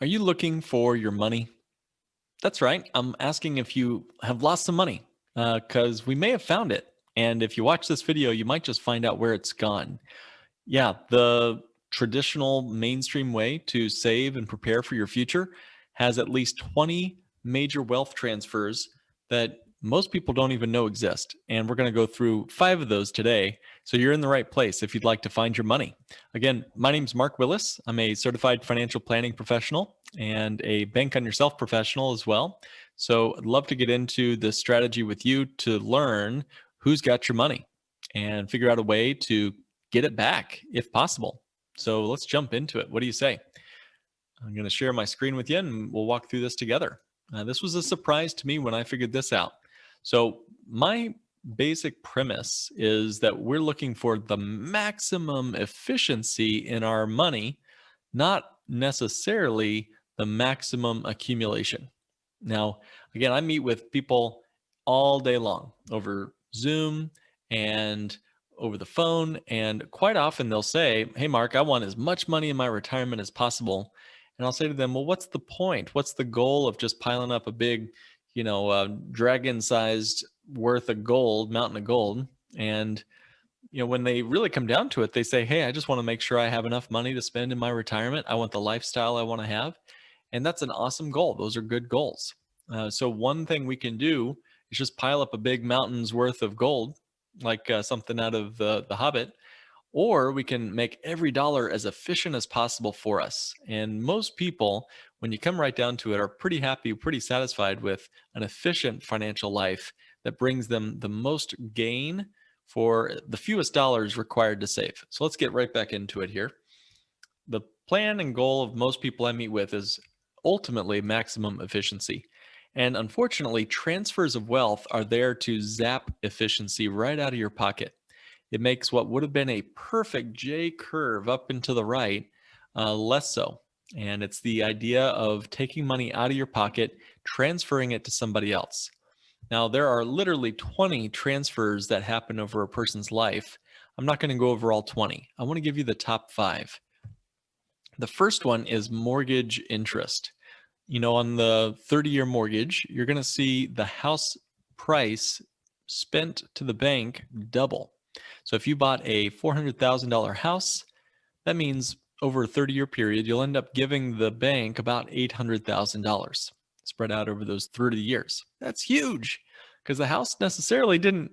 Are you looking for your money? That's right. I'm asking if you have lost some money because we may have found it. And if you watch this video, you might just find out where it's gone. Yeah, the traditional mainstream way to save and prepare for your future has at least 20 major wealth transfers that most people don't even know exist. And we're going to go through 5 of those today. So you're in the right place if you'd like to find your money. Again, my name's Mark Willis. I'm a certified financial planning professional and a bank on yourself professional as well. So I'd love to get into this strategy with you to learn who's got your money and figure out a way to get it back if possible. So let's jump into it. What do you say? I'm going to share my screen with you and we'll walk through this together. This was a surprise to me when I figured this out. So, my basic premise is that we're looking for the maximum efficiency in our money, not necessarily the maximum accumulation. Now, again, I meet with people all day long over Zoom and over the phone. And quite often they'll say, "Hey, Mark, I want as much money in my retirement as possible." And I'll say to them, "Well, what's the point? What's the goal of just piling up a big, dragon sized worth of gold, mountain of gold?" And when they really come down to it, they say, "Hey, I just want to make sure I have enough money to spend in my retirement. I want the lifestyle I want to have." And that's an awesome goal. Those are good goals. So one thing we can do is just pile up a big mountain's worth of gold, like something out of the Hobbit, or we can make every dollar as efficient as possible for us. And most people, when you come right down to it, are pretty happy, pretty satisfied with an efficient financial life that brings them the most gain for the fewest dollars required to save. So let's get right back into it here. The plan and goal of most people I meet with is ultimately maximum efficiency. And unfortunately, transfers of wealth are there to zap efficiency right out of your pocket. It makes what would have been a perfect J curve up and to the right less so. And it's the idea of taking money out of your pocket, transferring it to somebody else. Now, there are literally 20 transfers that happen over a person's life. I'm not going to go over all 20. I want to give you the top 5. The first one is mortgage interest. On the 30-year mortgage, you're going to see the house price spent to the bank double. So if you bought a $400,000 house, that means over a 30-year period, you'll end up giving the bank about $800,000 spread out over those 30 years. That's huge because the house necessarily didn't,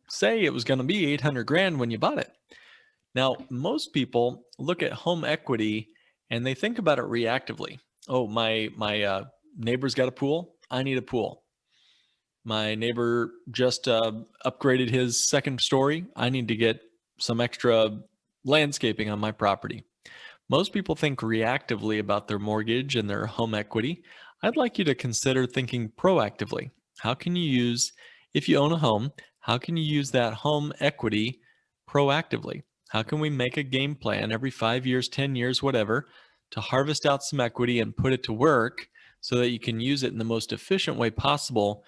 say it was going to be 800 grand when you bought it. Now, most people look at home equity and they think about it reactively. Oh, my neighbor's got a pool. I need a pool. My neighbor just upgraded his second story. I need to get some extra landscaping on my property. Most people think reactively about their mortgage and their home equity. I'd like you to consider thinking proactively. How can you use, if you own a home, how can you use that home equity proactively? How can we make a game plan every 5 years, 10 years, whatever, to harvest out some equity and put it to work so that you can use it in the most efficient way possible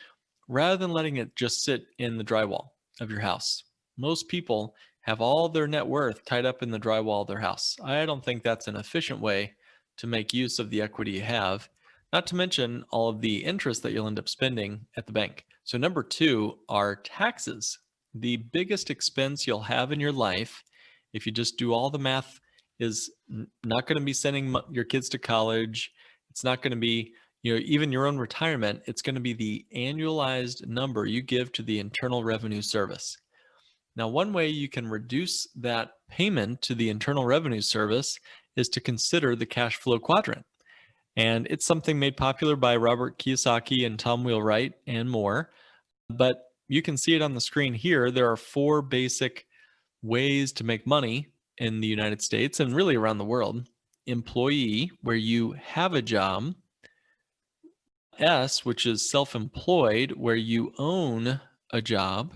rather than letting it just sit in the drywall of your house? Most people have all their net worth tied up in the drywall of their house. I don't think that's an efficient way to make use of the equity you have, not to mention all of the interest that you'll end up spending at the bank. So, number 2 are taxes. The biggest expense you'll have in your life, if you just do all the math, is not going to be sending your kids to college. It's not going to be, even your own retirement. It's going to be the annualized number you give to the Internal Revenue Service. Now, one way you can reduce that payment to the Internal Revenue Service is to consider the cash flow quadrant. And it's something made popular by Robert Kiyosaki and Tom Wheelwright and more. But you can see it on the screen here. There are 4 basic ways to make money in the United States and really around the world. Employee, where you have a job. S, which is self-employed, where you own a job.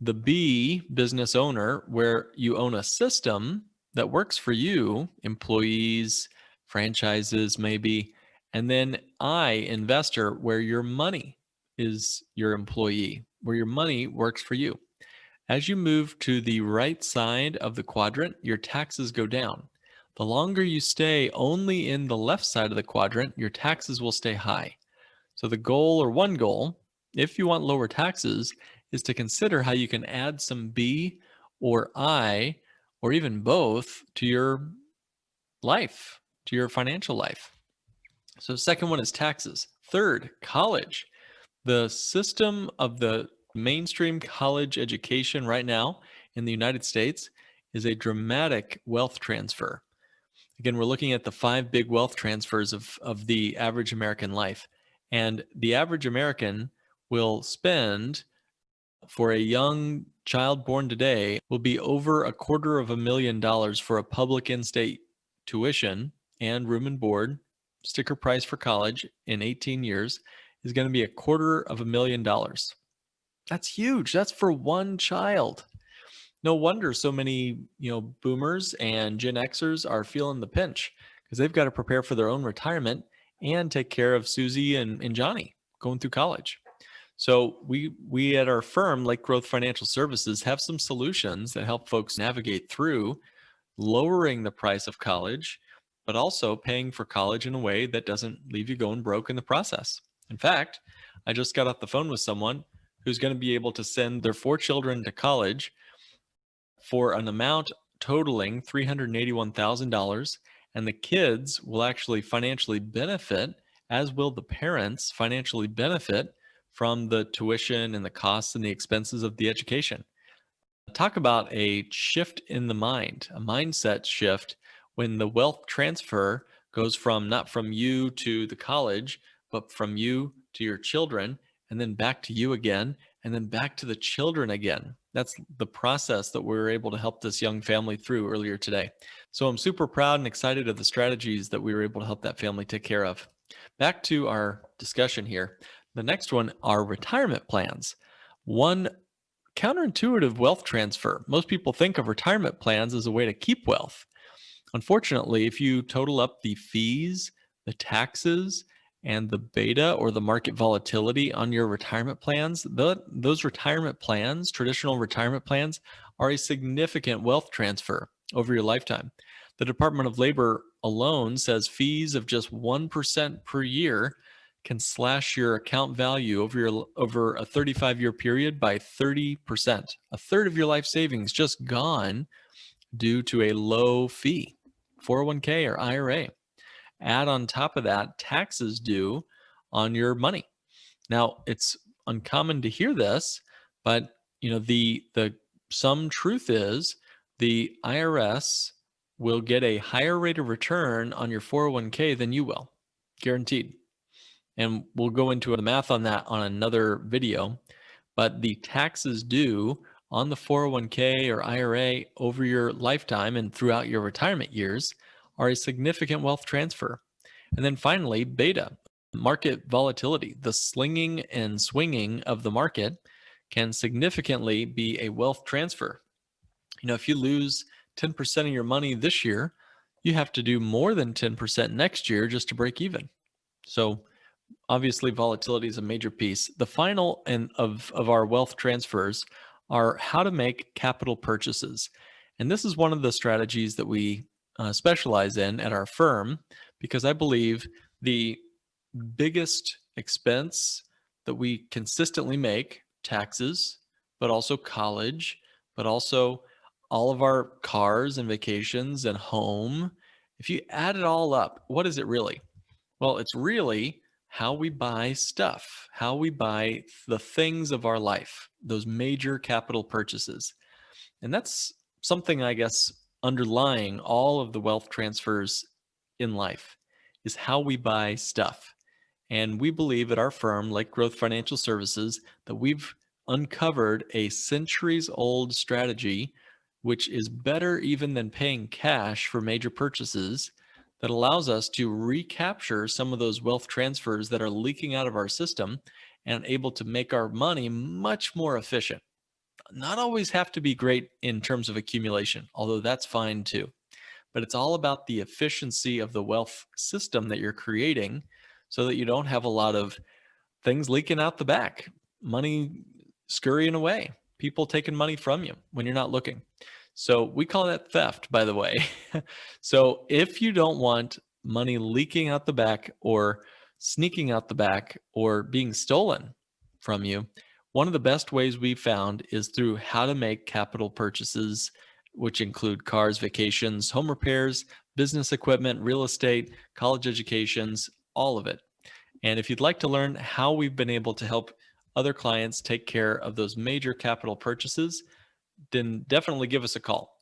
The B, business owner, where you own a system that works for you, employees, franchises maybe. And then I, investor, where your money is your employee, where your money works for you. As you move to the right side of the quadrant, your taxes go down. The longer you stay only in the left side of the quadrant, your taxes will stay high. So the goal, or one goal, if you want lower taxes, is to consider how you can add some B or I, or even both, to your life, to your financial life. So second one is taxes. Third, college. The system of the mainstream college education right now in the United States is a dramatic wealth transfer. Again, we're looking at the 5 big wealth transfers of the average American life. And the average American will spend, for a young child born today, will be over $250,000 for a public in-state tuition and room and board. Sticker price for college in 18 years is going to be $250,000. That's huge. That's for one child. No wonder so many, boomers and Gen Xers are feeling the pinch, because they've got to prepare for their own retirement and take care of Susie and Johnny going through college. So we at our firm, Lake Growth Financial Services, have some solutions that help folks navigate through lowering the price of college, but also paying for college in a way that doesn't leave you going broke in the process. In fact, I just got off the phone with someone who's going to be able to send their 4 children to college for an amount totaling $381,000, and the kids will actually financially benefit, as will the parents financially benefit from the tuition and the costs and the expenses of the education. Talk about a shift in the mind, a mindset shift, when the wealth transfer goes from, not from you to the college, but from you to your children, and then back to you again, and then back to the children again. That's the process that we were able to help this young family through earlier today. So I'm super proud and excited of the strategies that we were able to help that family take care of. Back to our discussion here. The next one are retirement plans. One counterintuitive wealth transfer. Most people think of retirement plans as a way to keep wealth. Unfortunately, if you total up the fees, the taxes, and the beta, or the market volatility on your retirement plans, those retirement plans, traditional retirement plans, are a significant wealth transfer over your lifetime. The Department of Labor alone says fees of just 1% per year can slash your account value over a 35-year period by 30%. A third of your life savings just gone due to a low fee, 401k or IRA. Add on top of that taxes due on your money. Now, it's uncommon to hear this, but the some truth is the IRS will get a higher rate of return on your 401k than you will, guaranteed. And we'll go into the math on that on another video. But the taxes due on the 401k or IRA over your lifetime and throughout your retirement years are a significant wealth transfer. And then finally, beta, market volatility. The slinging and swinging of the market can significantly be a wealth transfer. If you lose 10% of your money this year, you have to do more than 10% next year just to break even. So obviously, volatility is a major piece. The final of our wealth transfers are how to make capital purchases. And this is one of the strategies that we specialize in at our firm, because I believe the biggest expense that we consistently make, taxes, but also college, but also all of our cars and vacations and home, if you add it all up, what is it really? Well, it's really how we buy stuff, how we buy the things of our life, those major capital purchases. And that's something, I guess, underlying all of the wealth transfers in life, is how we buy stuff. And we believe at our firm, Lake Growth Financial Services, that we've uncovered a centuries-old strategy, which is better even than paying cash for major purchases, that allows us to recapture some of those wealth transfers that are leaking out of our system and able to make our money much more efficient. Not always have to be great in terms of accumulation, although that's fine too. But it's all about the efficiency of the wealth system that you're creating, so that you don't have a lot of things leaking out the back, money scurrying away, people taking money from you when you're not looking. So we call that theft, by the way. So if you don't want money leaking out the back or sneaking out the back or being stolen from you, one of the best ways we've found is through how to make capital purchases, which include cars, vacations, home repairs, business equipment, real estate, college educations, all of it. And if you'd like to learn how we've been able to help other clients take care of those major capital purchases, then definitely give us a call.